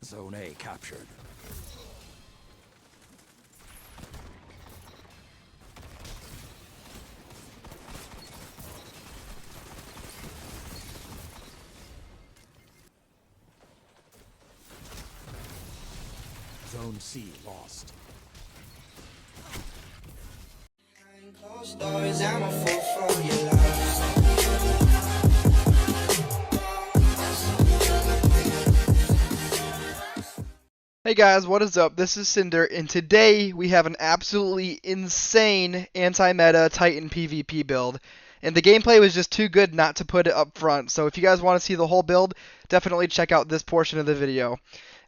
Zone A captured. Zone C lost. Closed doors, I'm a fool for your love. Hey guys, what is up? This is Cinder, and today we have an absolutely insane anti-meta Titan PvP build. And the gameplay was just too good not to put it up front, so if you guys want to see the whole build, definitely check out this portion of the video.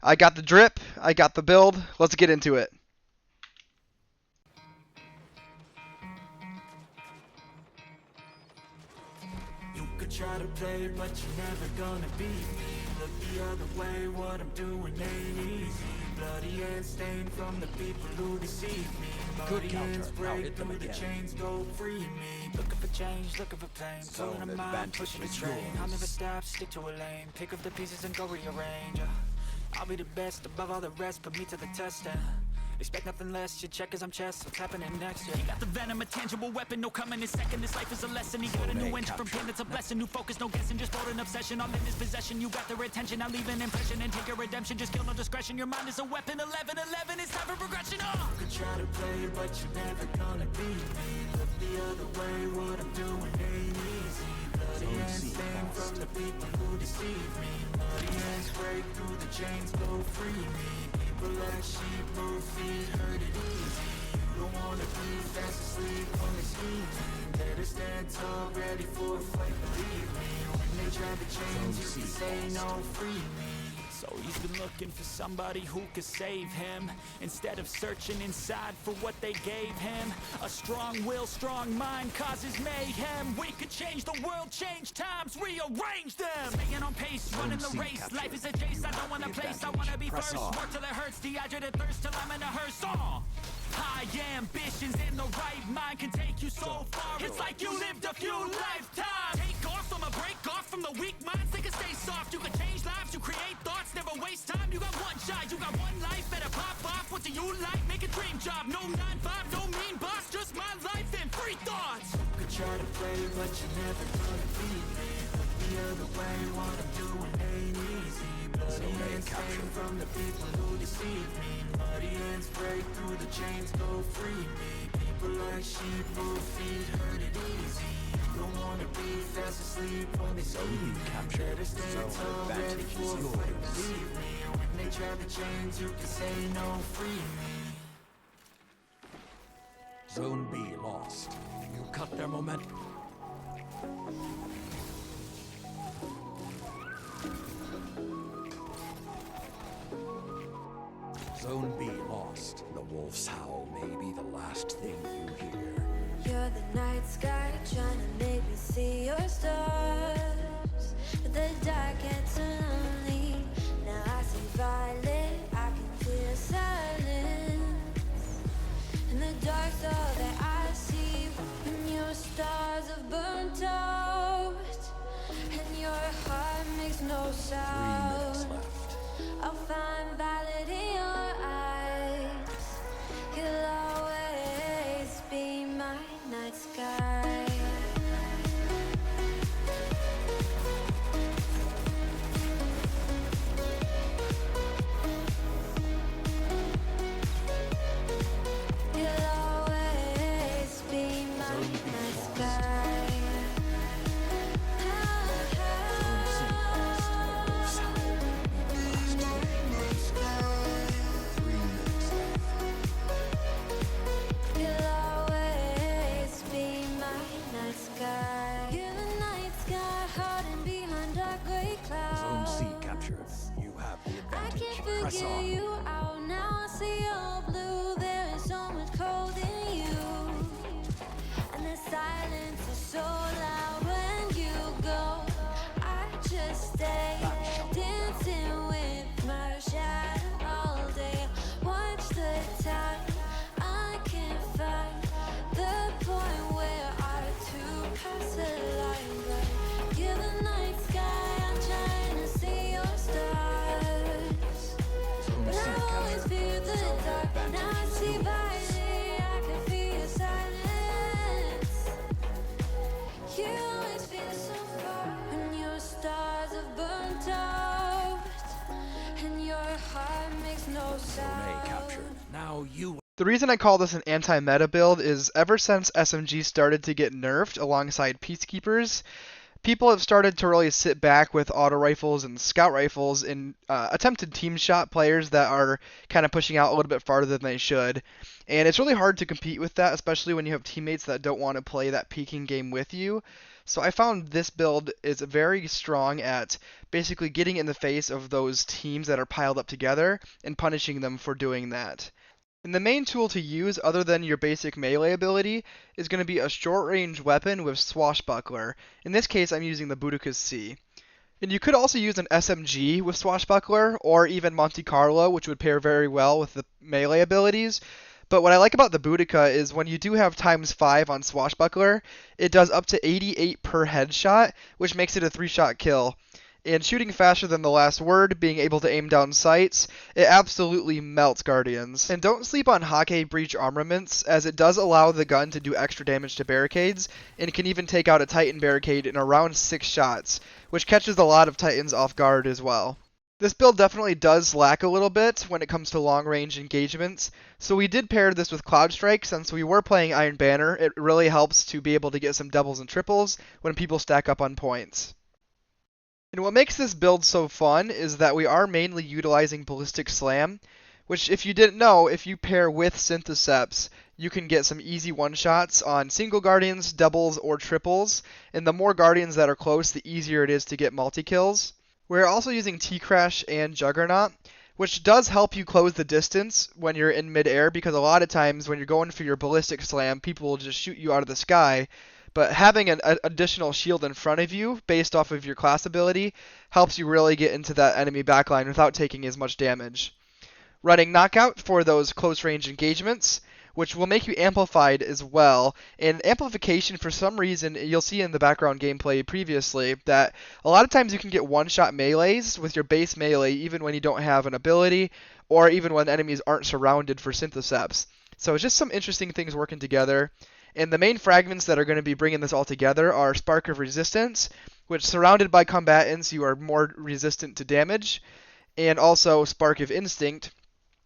I got the drip, I got the build, let's get into it. You could try to play, but you're never gonna beat me. Look the other way, what I'm doing ain't easy. Bloody hands stained from the people who deceive me. Bloody hands break through the chains, go free me. Looking for change, looking for pain. Pulling a mind, pushing a train. I'll never stop, stick to a lane. Pick up the pieces and go rearrange. I'll be the best above all the rest, put me to the test and expect nothing less, your check as I'm chess, what's happening next, yeah. You got the venom, a tangible weapon, no coming in second. This life is a lesson, he got a new engine from pain, it's a blessing. New focus, no guessing, just hold an obsession. All in his possession, you got their attention. I'll leave an impression and take your redemption. Just kill no discretion, your mind is a weapon. 11-11, it's time for progression, You could try to play, but you're never gonna beat me. Look the other way, what I'm doing ain't easy. Bloody hands stained from the people who deceive me. Bloody hands break through the chains, go free me. People like sheep move feet, hurt it easy. You don't wanna be fast asleep on the scheme. Better stand tall, ready for a fight, believe me. When they try to change, you can say no, free me. So he's been looking for somebody who could save him, instead of searching inside for what they gave him. A strong will, strong mind causes mayhem. We could change the world, change times, rearrange them. Staying on pace, running the race. Life is a chase, I don't wanna place, I wanna be first. Work till it hurts, dehydrated thirst till I'm in a hearse. High ambitions in the right mind can take you so far. It's like you lived a few lifetimes. Take off, I'ma break off from the weak minds. They can stay soft, you can change lives, you create thoughts, never waste time. You got one shot, you got one life, better pop off. What do you like? Make a dream job. No 9-5, no mean boss, just my life and free thoughts. You could try to play, but you're never gonna beat me. Look the other way, what I'm doing ain't easy. Bloody hands stained from the people who deceive me. Bloody hands break through the chains, go free me. People like sheep move feet, hurt it easy. You don't wanna be fast asleep on the scene. Better stand tall, ready for a fight, believe me. When they try to change, you can say no, free me. Zone B lost. You cut their momentum. Zone B lost. The wolf's howl may be the last thing you hear. You're the night sky trying to make me see your stars, but the dark gets lonely. Now I see violet, I can hear silence. In the dark, all that I see, and your stars have burnt out, and your heart makes no 3 sound. minutes left. I'll find violet in your eyes. You'll always be my night sky. You'll always be my night sky. You'll always be my night sky. You're the night sky, hiding behind dark gray clouds. Zone C captured. You have the I advantage. can't Press figure on. you out now. I see your blue. There is so much cold in you, and the silence is so loud when you go. I just stay dancing with my shadow all day. Watch the time. I can't find the point where our two paths align. But you're the night sky. I'm trying to see your stars. no A sound. captured. Now you. The reason I call this an anti-meta build is ever since SMG started to get nerfed alongside Peacekeepers, people have started to really sit back with auto rifles and scout rifles and attempted team shot players that are kind of pushing out a little bit farther than they should. And it's really hard to compete with that, especially when you have teammates that don't want to play that peeking game with you. So I found this build is very strong at basically getting in the face of those teams that are piled up together and punishing them for doing that. And the main tool to use other than your basic melee ability is going to be a short range weapon with Swashbuckler. In this case I'm using the Boudica C. And you could also use an SMG with Swashbuckler or even Monte Carlo, which would pair very well with the melee abilities. But what I like about the Boudica is when you do have ×5 on Swashbuckler, it does up to 88 per headshot, which makes it a 3-shot kill. And shooting faster than the last word, being able to aim down sights, it absolutely melts Guardians. And don't sleep on Hake Breach armaments, as it does allow the gun to do extra damage to barricades, and it can even take out a Titan barricade in around 6 shots, which catches a lot of Titans off guard as well. This build definitely does lack a little bit when it comes to long-range engagements, so we did pair this with Cloud Strike since we were playing Iron Banner. It really helps to be able to get some doubles and triples when people stack up on points. And what makes this build so fun is that we are mainly utilizing Ballistic Slam, which if you didn't know, if you pair with Syntheseps, you can get some easy one-shots on single Guardians, doubles, or triples, and the more Guardians that are close, the easier it is to get multi-kills. We're also using T-Crash and Juggernaut, which does help you close the distance when you're in mid-air, because a lot of times when you're going for your Ballistic Slam, people will just shoot you out of the sky. But having an additional shield in front of you, based off of your class ability, helps you really get into that enemy backline without taking as much damage. Running Knockout for those close range engagements, which will make you amplified as well. And amplification, for some reason, you'll see in the background gameplay previously, that a lot of times you can get one-shot melees with your base melee even when you don't have an ability, or even when enemies aren't surrounded for Syntheseps. So it's just some interesting things working together. And the main fragments that are going to be bringing this all together are Spark of Resistance, which surrounded by combatants you are more resistant to damage, and also Spark of Instinct,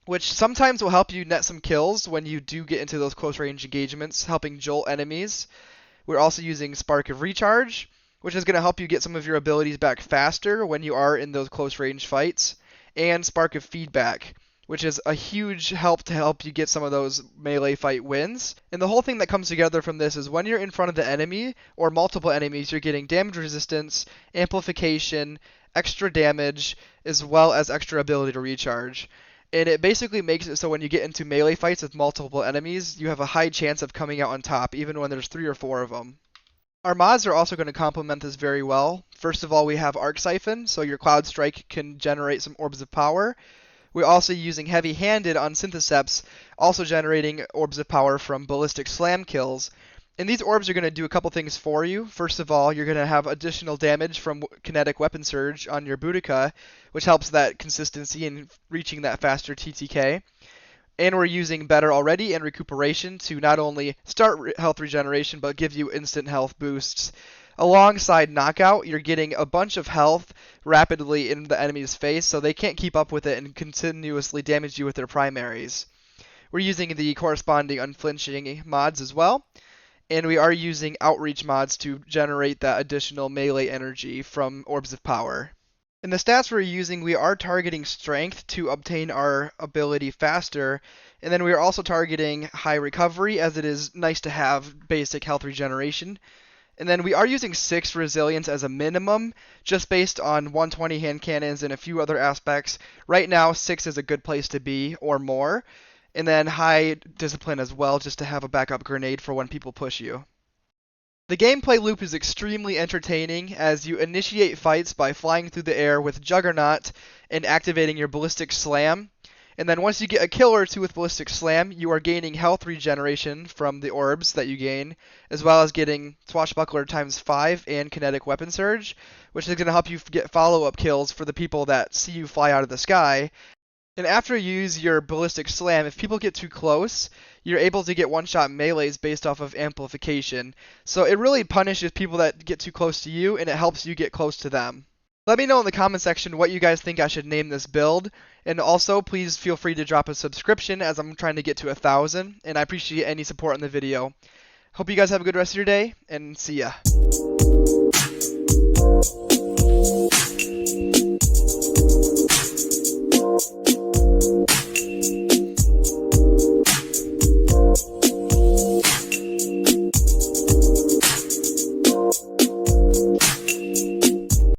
which sometimes will help you net some kills when you do get into those close range engagements, helping jolt enemies. We're also using Spark of Recharge, which is going to help you get some of your abilities back faster when you are in those close range fights, and Spark of Feedback, which is a huge help to help you get some of those melee fight wins. And the whole thing that comes together from this is when you're in front of the enemy, or multiple enemies, you're getting damage resistance, amplification, extra damage, as well as extra ability to recharge. And it basically makes it so when you get into melee fights with multiple enemies, you have a high chance of coming out on top, even when there's 3 or 4 of them. Our mods are also going to complement this very well. First of all, we have Arc Siphon, so your Cloud Strike can generate some Orbs of Power. We're also using Heavy Handed on Syntheseps, also generating Orbs of Power from Ballistic Slam kills. And these orbs are going to do a couple things for you. First of all, you're going to have additional damage from Kinetic Weapon Surge on your Boudica, which helps that consistency in reaching that faster TTK. And we're using Better Already and Recuperation to not only start health regeneration, but give you instant health boosts. Alongside Knockout, you're getting a bunch of health rapidly in the enemy's face, so they can't keep up with it and continuously damage you with their primaries. We're using the corresponding Unflinching mods as well. And we are using Outreach mods to generate that additional melee energy from Orbs of Power. In the stats we're using, we are targeting Strength to obtain our ability faster, and then we are also targeting High Recovery, as it is nice to have basic health regeneration. And then we are using 6 Resilience as a minimum, just based on 120 hand cannons and a few other aspects. Right now, 6 is a good place to be, or more. And then high discipline as well, just to have a backup grenade for when people push you. The gameplay loop is extremely entertaining as you initiate fights by flying through the air with Juggernaut and activating your Ballistic Slam. And then once you get a kill or 2 with Ballistic Slam, you are gaining health regeneration from the orbs that you gain, as well as getting Swashbuckler ×5 and Kinetic Weapon Surge, which is going to help you get follow-up kills for the people that see you fly out of the sky. And after you use your Ballistic Slam, if people get too close, you're able to get one-shot melees based off of amplification. So it really punishes people that get too close to you, and it helps you get close to them. Let me know in the comment section what you guys think I should name this build. And also, please feel free to drop a subscription as I'm trying to get to 1,000. And I appreciate any support on the video. Hope you guys have a good rest of your day, and see ya.